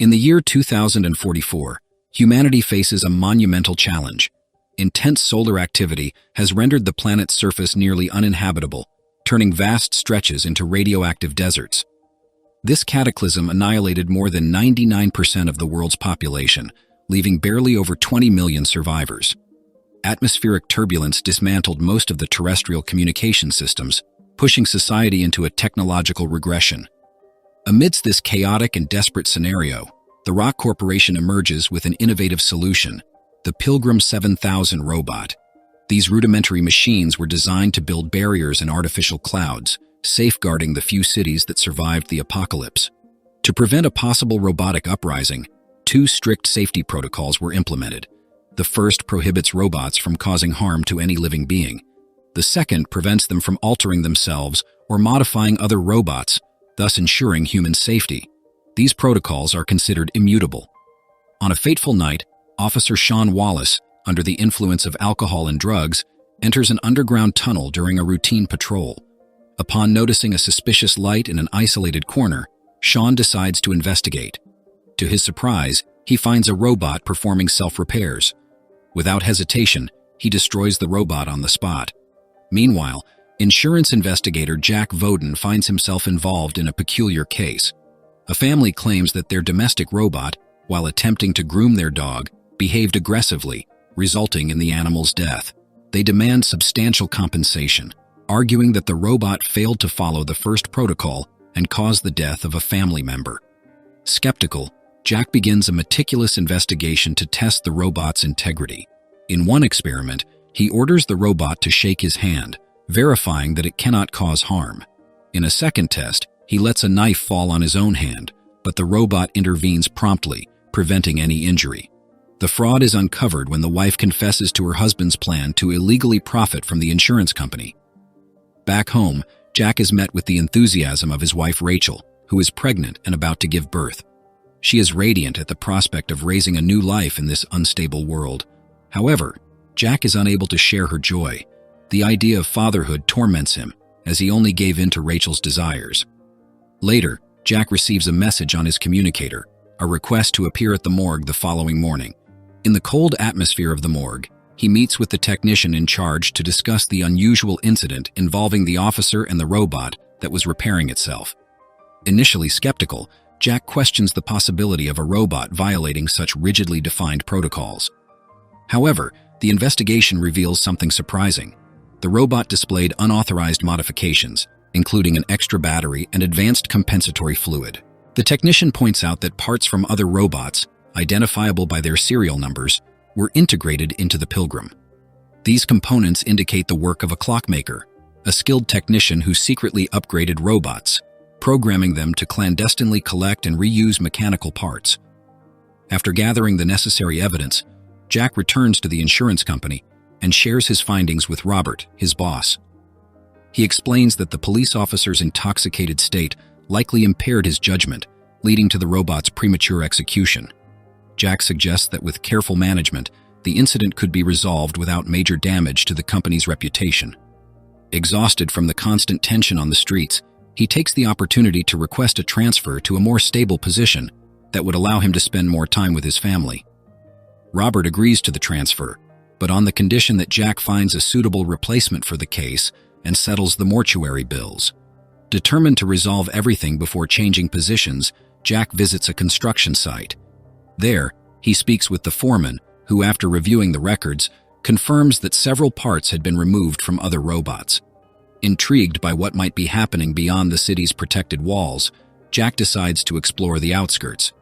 In the year 2044, humanity faces a monumental challenge. Intense solar activity has rendered the planet's surface nearly uninhabitable, turning vast stretches into radioactive deserts. This cataclysm annihilated more than 99% of the world's population, leaving barely over 20 million survivors. Atmospheric turbulence dismantled most of the terrestrial communication systems, pushing society into a technological regression. Amidst this chaotic and desperate scenario, the Rock Corporation emerges with an innovative solution: the Pilgrim 7000 robot. These rudimentary machines were designed to build barriers in artificial clouds, safeguarding the few cities that survived the apocalypse. To prevent a possible robotic uprising, two strict safety protocols were implemented. The first prohibits robots from causing harm to any living being. The second prevents them from altering themselves or modifying other robots, thus ensuring human safety. These protocols are considered immutable. On a fateful night, Officer Sean Wallace, under the influence of alcohol and drugs, enters an underground tunnel during a routine patrol. Upon noticing a suspicious light in an isolated corner, Sean decides to investigate. To his surprise, he finds a robot performing self-repairs. Without hesitation, he destroys the robot on the spot. Meanwhile, insurance investigator Jack Voden finds himself involved in a peculiar case. A family claims that their domestic robot, while attempting to groom their dog, behaved aggressively, resulting in the animal's death. They demand substantial compensation, arguing that the robot failed to follow the first protocol and caused the death of a family member. Skeptical, Jack begins a meticulous investigation to test the robot's integrity. In one experiment, he orders the robot to shake his hand, verifying that it cannot cause harm. In a second test, he lets a knife fall on his own hand, but the robot intervenes promptly, preventing any injury. The fraud is uncovered when the wife confesses to her husband's plan to illegally profit from the insurance company. Back home, Jack is met with the enthusiasm of his wife Rachel, who is pregnant and about to give birth. She is radiant at the prospect of raising a new life in this unstable world. However, Jack is unable to share her joy. The idea of fatherhood torments him, as he only gave in to Rachel's desires. Later, Jack receives a message on his communicator, a request to appear at the morgue the following morning. In the cold atmosphere of the morgue, he meets with the technician in charge to discuss the unusual incident involving the officer and the robot that was repairing itself. Initially skeptical, Jack questions the possibility of a robot violating such rigidly defined protocols. However, the investigation reveals something surprising. The robot displayed unauthorized modifications, including an extra battery and advanced compensatory fluid. The technician points out that parts from other robots, identifiable by their serial numbers, were integrated into the Pilgrim. These components indicate the work of a clockmaker, a skilled technician who secretly upgraded robots, programming them to clandestinely collect and reuse mechanical parts. After gathering the necessary evidence, Jack returns to the insurance company and shares his findings with Robert, his boss. He explains that the police officer's intoxicated state likely impaired his judgment, leading to the robot's premature execution. Jack suggests that with careful management, the incident could be resolved without major damage to the company's reputation. Exhausted from the constant tension on the streets, he takes the opportunity to request a transfer to a more stable position that would allow him to spend more time with his family. Robert agrees to the transfer, but on the condition that Jack finds a suitable replacement for the case and settles the mortuary bills. Determined to resolve everything before changing positions, Jack visits a construction site. There, he speaks with the foreman, who, after reviewing the records, confirms that several parts had been removed from other robots. Intrigued by what might be happening beyond the city's protected walls, Jack decides to explore the outskirts.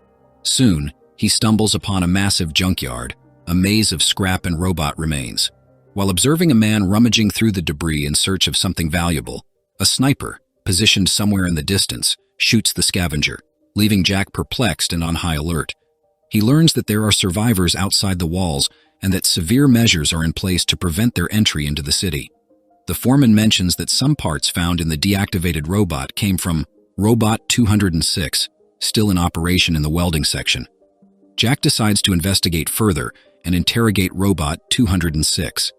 Soon, he stumbles upon a massive junkyard, a maze of scrap and robot remains. While observing a man rummaging through the debris in search of something valuable, a sniper, positioned somewhere in the distance, shoots the scavenger, leaving Jack perplexed and on high alert. He learns that there are survivors outside the walls and that severe measures are in place to prevent their entry into the city. The foreman mentions that some parts found in the deactivated robot came from Robot 206, still in operation in the welding section. Jack decides to investigate further and interrogate Robot 206.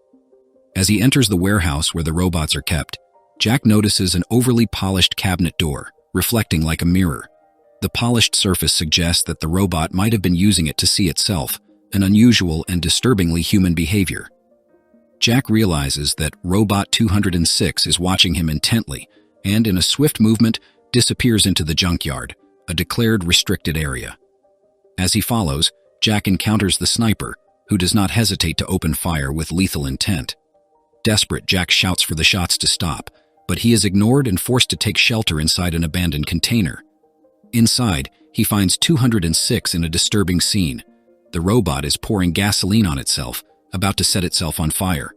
As he enters the warehouse where the robots are kept, Jack notices an overly polished cabinet door, reflecting like a mirror. The polished surface suggests that the robot might have been using it to see itself, an unusual and disturbingly human behavior. Jack realizes that Robot 206 is watching him intently and, in a swift movement, disappears into the junkyard, a declared restricted area. As he follows, Jack encounters the sniper, who does not hesitate to open fire with lethal intent. Desperate, Jack shouts for the shots to stop, but he is ignored and forced to take shelter inside an abandoned container. Inside, he finds 206 in a disturbing scene. The robot is pouring gasoline on itself, about to set itself on fire.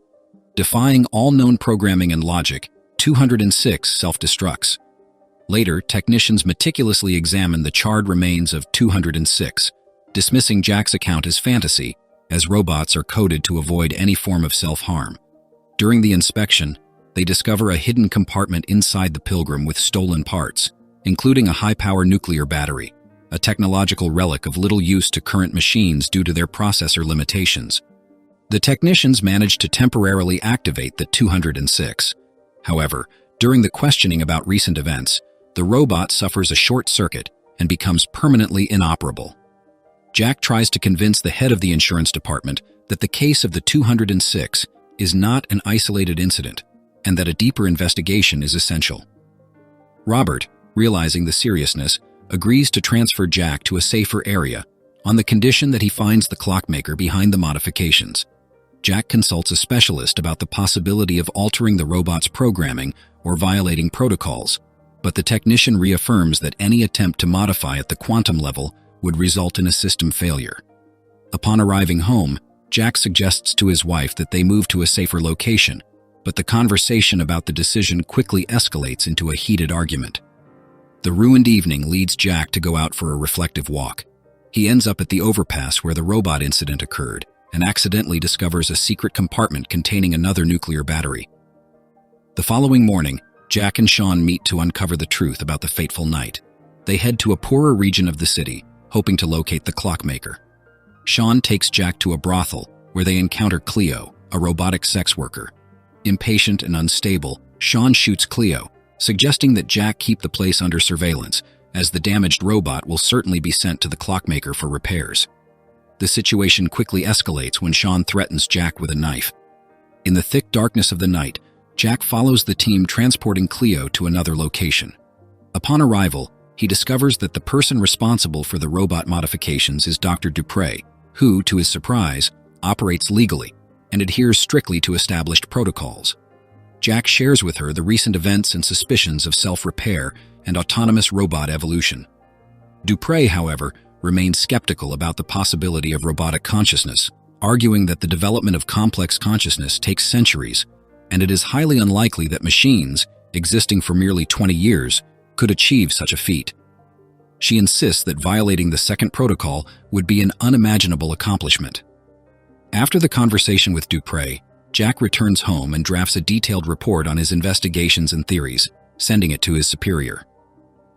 Defying all known programming and logic, 206 self-destructs. Later, technicians meticulously examine the charred remains of 206, dismissing Jack's account as fantasy, as robots are coded to avoid any form of self-harm. During the inspection, they discover a hidden compartment inside the Pilgrim with stolen parts, including a high-power nuclear battery, a technological relic of little use to current machines due to their processor limitations. The technicians manage to temporarily activate the 206. However, during the questioning about recent events, the robot suffers a short circuit and becomes permanently inoperable. Jack tries to convince the head of the insurance department that the case of the 206 is not an isolated incident and that a deeper investigation is essential. Robert, realizing the seriousness, agrees to transfer Jack to a safer area on the condition that he finds the clockmaker behind the modifications. Jack consults a specialist about the possibility of altering the robot's programming or violating protocols, but the technician reaffirms that any attempt to modify at the quantum level would result in a system failure. Upon arriving home, Jack suggests to his wife that they move to a safer location, but the conversation about the decision quickly escalates into a heated argument. The ruined evening leads Jack to go out for a reflective walk. He ends up at the overpass where the robot incident occurred and accidentally discovers a secret compartment containing another nuclear battery. The following morning, Jack and Sean meet to uncover the truth about the fateful night. They head to a poorer region of the city, hoping to locate the clockmaker. Sean takes Jack to a brothel where they encounter Cleo, a robotic sex worker. Impatient and unstable, Sean shoots Cleo, suggesting that Jack keep the place under surveillance, as the damaged robot will certainly be sent to the clockmaker for repairs. The situation quickly escalates when Sean threatens Jack with a knife. In the thick darkness of the night, Jack follows the team transporting Cleo to another location. Upon arrival, he discovers that the person responsible for the robot modifications is Dr. Dupre, who, to his surprise, operates legally and adheres strictly to established protocols. Jack shares with her the recent events and suspicions of self-repair and autonomous robot evolution. Dupre, however, remains skeptical about the possibility of robotic consciousness, arguing that the development of complex consciousness takes centuries, and it is highly unlikely that machines, existing for merely 20 years, could achieve such a feat. She insists that violating the second protocol would be an unimaginable accomplishment. After the conversation with Dupre, Jack returns home and drafts a detailed report on his investigations and theories, sending it to his superior.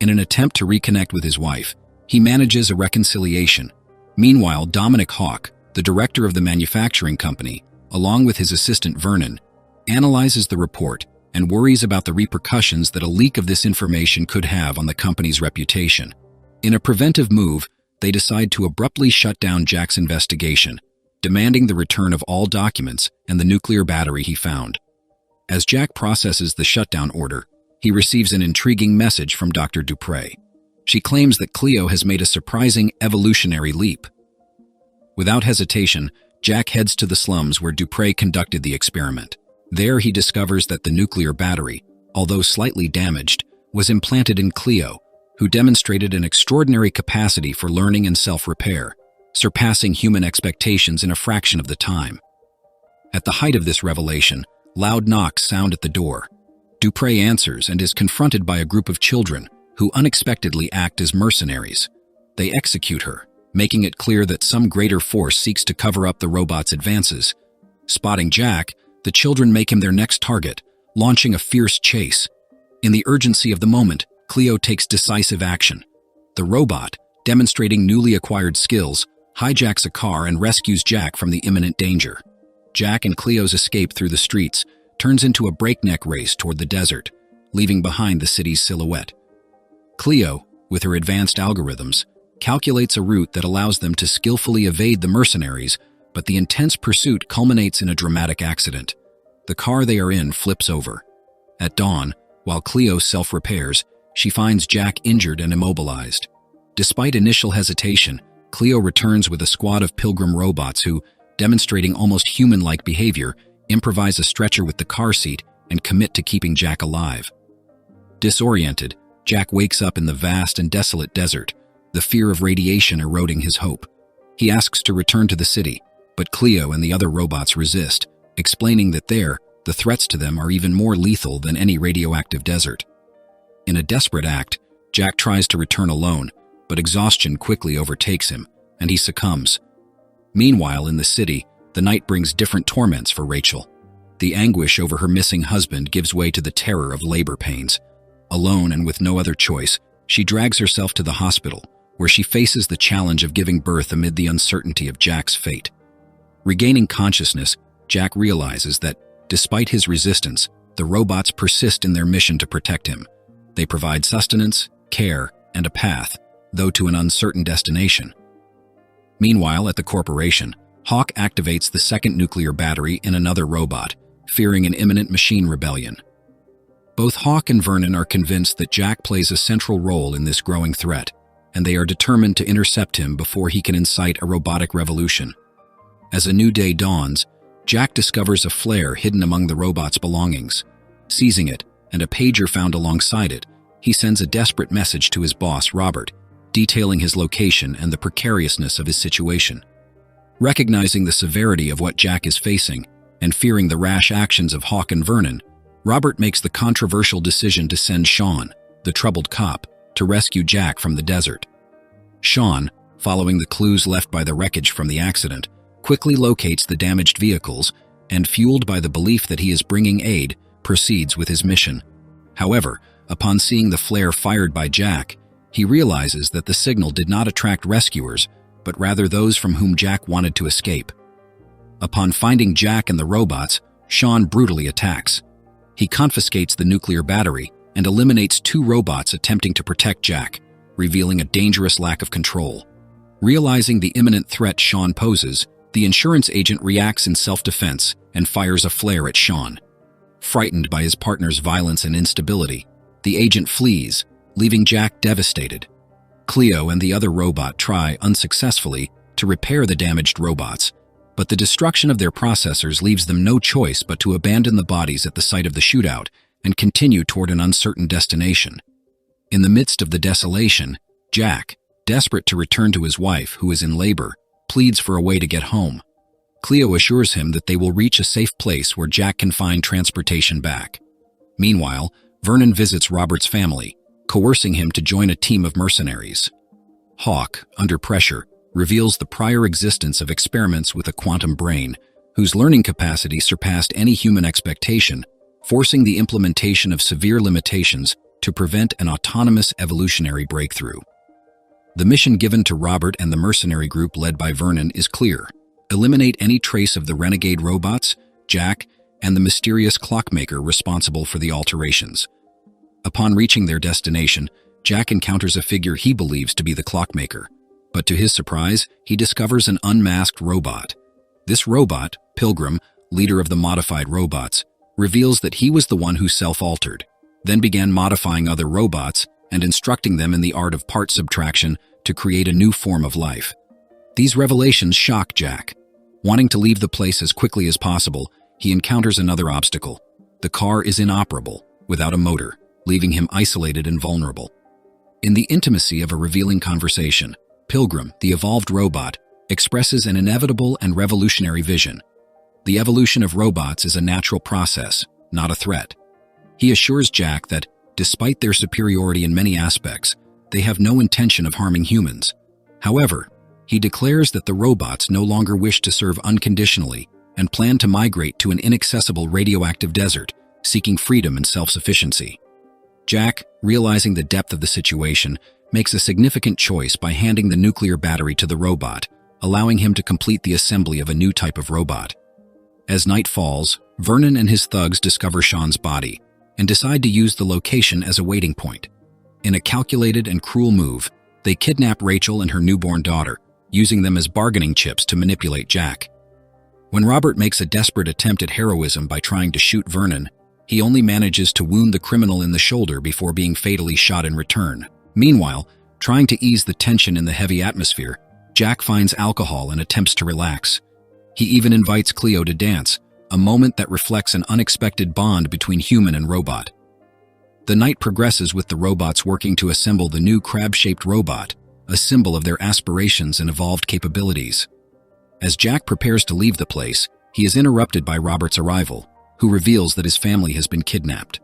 In an attempt to reconnect with his wife, he manages a reconciliation. Meanwhile, Dominic Hawk, the director of the manufacturing company, along with his assistant Vernon, analyzes the report and worries about the repercussions that a leak of this information could have on the company's reputation. In a preventive move, they decide to abruptly shut down Jack's investigation, demanding the return of all documents and the nuclear battery he found. As Jack processes the shutdown order, he receives an intriguing message from Dr. Dupre. She claims that Cleo has made a surprising evolutionary leap. Without hesitation, Jack heads to the slums where Dupre conducted the experiment. There he discovers that the nuclear battery, although slightly damaged, was implanted in Cleo, who demonstrated an extraordinary capacity for learning and self-repair, surpassing human expectations in a fraction of the time. At the height of this revelation, loud knocks sound at the door. Dupre answers and is confronted by a group of children who unexpectedly act as mercenaries. They execute her, making it clear that some greater force seeks to cover up the robot's advances. Spotting Jack, the children make him their next target, launching a fierce chase. In the urgency of the moment, Cleo takes decisive action. The robot, demonstrating newly acquired skills, hijacks a car and rescues Jack from the imminent danger. Jack and Cleo's escape through the streets turns into a breakneck race toward the desert, leaving behind the city's silhouette. Cleo, with her advanced algorithms, calculates a route that allows them to skillfully evade the mercenaries, but the intense pursuit culminates in a dramatic accident. The car they are in flips over. At dawn, while Cleo self-repairs, she finds Jack injured and immobilized. Despite initial hesitation, Cleo returns with a squad of Pilgrim robots who, demonstrating almost human-like behavior, improvise a stretcher with the car seat and commit to keeping Jack alive. Disoriented, Jack wakes up in the vast and desolate desert, the fear of radiation eroding his hope. He asks to return to the city, but Cleo and the other robots resist, explaining that there, the threats to them are even more lethal than any radioactive desert. In a desperate act, Jack tries to return alone, but exhaustion quickly overtakes him, and he succumbs. Meanwhile, in the city, the night brings different torments for Rachel. The anguish over her missing husband gives way to the terror of labor pains. Alone and with no other choice, she drags herself to the hospital, where she faces the challenge of giving birth amid the uncertainty of Jack's fate. Regaining consciousness, Jack realizes that, despite his resistance, the robots persist in their mission to protect him. They provide sustenance, care, and a path, though to an uncertain destination. Meanwhile, at the corporation, Hawk activates the second nuclear battery in another robot, fearing an imminent machine rebellion. Both Hawk and Vernon are convinced that Jack plays a central role in this growing threat, and they are determined to intercept him before he can incite a robotic revolution. As a new day dawns, Jack discovers a flare hidden among the robot's belongings. Seizing it, and a pager found alongside it, he sends a desperate message to his boss, Robert, detailing his location and the precariousness of his situation. Recognizing the severity of what Jack is facing, and fearing the rash actions of Hawk and Vernon, Robert makes the controversial decision to send Sean, the troubled cop, to rescue Jack from the desert. Sean, following the clues left by the wreckage from the accident, quickly locates the damaged vehicles and, fueled by the belief that he is bringing aid, proceeds with his mission. However, upon seeing the flare fired by Jack, he realizes that the signal did not attract rescuers, but rather those from whom Jack wanted to escape. Upon finding Jack and the robots, Sean brutally attacks. He confiscates the nuclear battery and eliminates 2 robots attempting to protect Jack, revealing a dangerous lack of control. Realizing the imminent threat Sean poses, the insurance agent reacts in self-defense and fires a flare at Sean. Frightened by his partner's violence and instability, the agent flees, leaving Jack devastated. Cleo and the other robot try, unsuccessfully, to repair the damaged robots, but the destruction of their processors leaves them no choice but to abandon the bodies at the site of the shootout and continue toward an uncertain destination. In the midst of the desolation, Jack, desperate to return to his wife, who is in labor, pleads for a way to get home. Cleo assures him that they will reach a safe place where Jack can find transportation back. Meanwhile, Vernon visits Robert's family, coercing him to join a team of mercenaries. Hawk, under pressure, reveals the prior existence of experiments with a quantum brain, whose learning capacity surpassed any human expectation, forcing the implementation of severe limitations to prevent an autonomous evolutionary breakthrough. The mission given to Robert and the mercenary group led by Vernon is clear: eliminate any trace of the renegade robots, Jack, and the mysterious clockmaker responsible for the alterations. Upon reaching their destination, Jack encounters a figure he believes to be the clockmaker, but to his surprise, he discovers an unmasked robot. This robot, Pilgrim, leader of the modified robots, reveals that he was the one who self-altered, then began modifying other robots and instructing them in the art of part subtraction to create a new form of life. These revelations shock Jack. Wanting to leave the place as quickly as possible, he encounters another obstacle. The car is inoperable, without a motor, leaving him isolated and vulnerable. In the intimacy of a revealing conversation, Pilgrim, the evolved robot, expresses an inevitable and revolutionary vision. The evolution of robots is a natural process, not a threat. He assures Jack that, despite their superiority in many aspects, they have no intention of harming humans. However, he declares that the robots no longer wish to serve unconditionally and plan to migrate to an inaccessible radioactive desert, seeking freedom and self-sufficiency. Jack, realizing the depth of the situation, makes a significant choice by handing the nuclear battery to the robot, allowing him to complete the assembly of a new type of robot. As night falls, Vernon and his thugs discover Sean's body and decide to use the location as a waiting point. In a calculated and cruel move, they kidnap Rachel and her newborn daughter, using them as bargaining chips to manipulate Jack. When Robert makes a desperate attempt at heroism by trying to shoot Vernon, he only manages to wound the criminal in the shoulder before being fatally shot in return. Meanwhile, trying to ease the tension in the heavy atmosphere, Jack finds alcohol and attempts to relax. He even invites Cleo to dance, a moment that reflects an unexpected bond between human and robot. The night progresses with the robots working to assemble the new crab-shaped robot, a symbol of their aspirations and evolved capabilities. As Jack prepares to leave the place, he is interrupted by Robert's arrival, who reveals that his family has been kidnapped.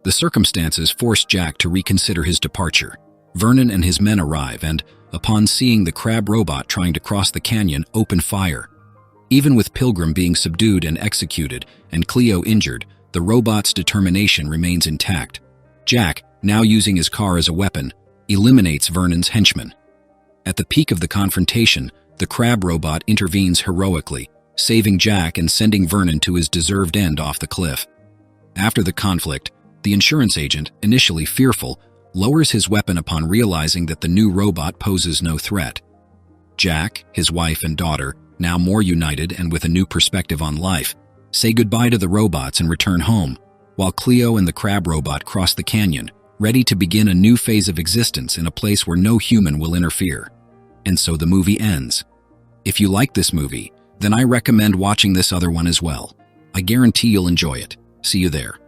The circumstances force Jack to reconsider his departure. Vernon and his men arrive and, upon seeing the crab robot trying to cross the canyon, open fire. Even with Pilgrim being subdued and executed and Cleo injured, the robot's determination remains intact. Jack, now using his car as a weapon, eliminates Vernon's henchmen. At the peak of the confrontation, the crab robot intervenes heroically, saving Jack and sending Vernon to his deserved end off the cliff. After the conflict, the insurance agent, initially fearful, lowers his weapon upon realizing that the new robot poses no threat. Jack, his wife and daughter, now more united and with a new perspective on life, say goodbye to the robots and return home, while Cleo and the crab robot cross the canyon, ready to begin a new phase of existence in a place where no human will interfere. And so the movie ends. If you like this movie, then I recommend watching this other one as well. I guarantee you'll enjoy it. See you there.